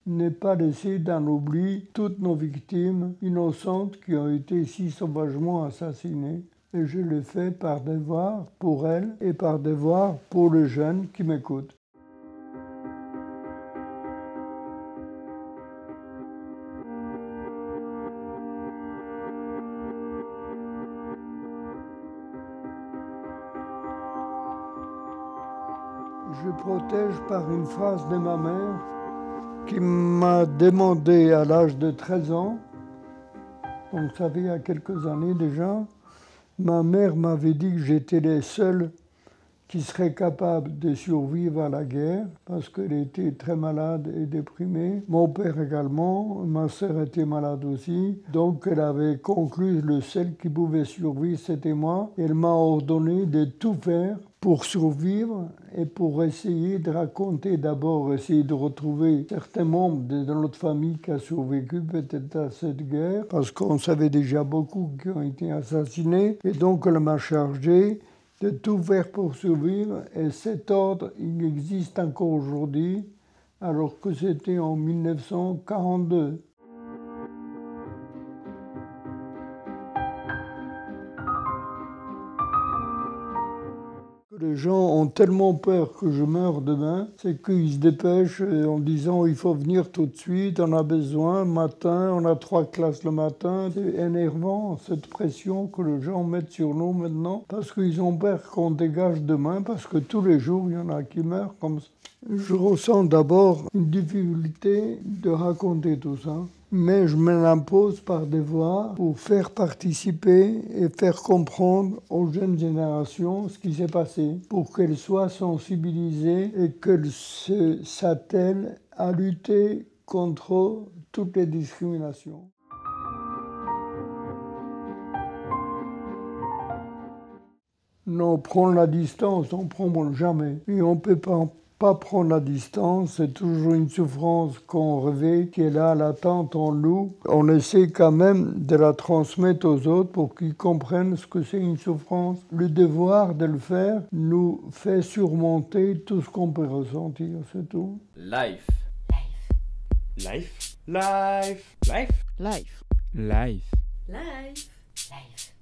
n'est pas laisser dans l'oubli toutes nos victimes innocentes qui ont été si sauvagement assassinées. Et je le fais par devoir pour elles et par devoir pour les jeunes qui m'écoutent. Je protège par une phrase de ma mère qui m'a demandé à l'âge de 13 ans, donc ça fait il y a quelques années déjà, ma mère m'avait dit que j'étais le seul qui serait capable de survivre à la guerre parce qu'elle était très malade et déprimée. Mon père également, ma sœur était malade aussi. Donc elle avait conclu le seul qui pouvait survivre, c'était moi. Elle m'a ordonné de tout faire pour survivre et pour essayer de raconter d'abord, essayer de retrouver certains membres de notre famille qui a survécu peut-être à cette guerre, parce qu'on savait déjà beaucoup qui ont été assassinés. Et donc elle m'a chargé de tout faire pour survivre, et cet ordre, il existe encore aujourd'hui, alors que c'était en 1942. Les gens ont tellement peur que je meure demain, c'est qu'ils se dépêchent en disant il faut venir tout de suite, on a besoin, matin, on a 3 classes le matin. C'est énervant cette pression que les gens mettent sur nous maintenant, parce qu'ils ont peur qu'on dégage demain, parce que tous les jours il y en a qui meurent comme ça. Je ressens d'abord une difficulté de raconter tout ça, mais je me l'impose par devoir pour faire participer et faire comprendre aux jeunes générations ce qui s'est passé, pour qu'elles soient sensibilisées et qu'elles s'attellent à lutter contre toutes les discriminations. Non, prendre la distance, on ne prend jamais. Et on ne peut pas prendre la distance, c'est toujours une souffrance qu'on revêt, qui est là, latente en nous. On essaie quand même de la transmettre aux autres pour qu'ils comprennent ce que c'est une souffrance. Le devoir de le faire nous fait surmonter tout ce qu'on peut ressentir, c'est tout. Life. Life. Life. Life. Life. Life. Life. Life.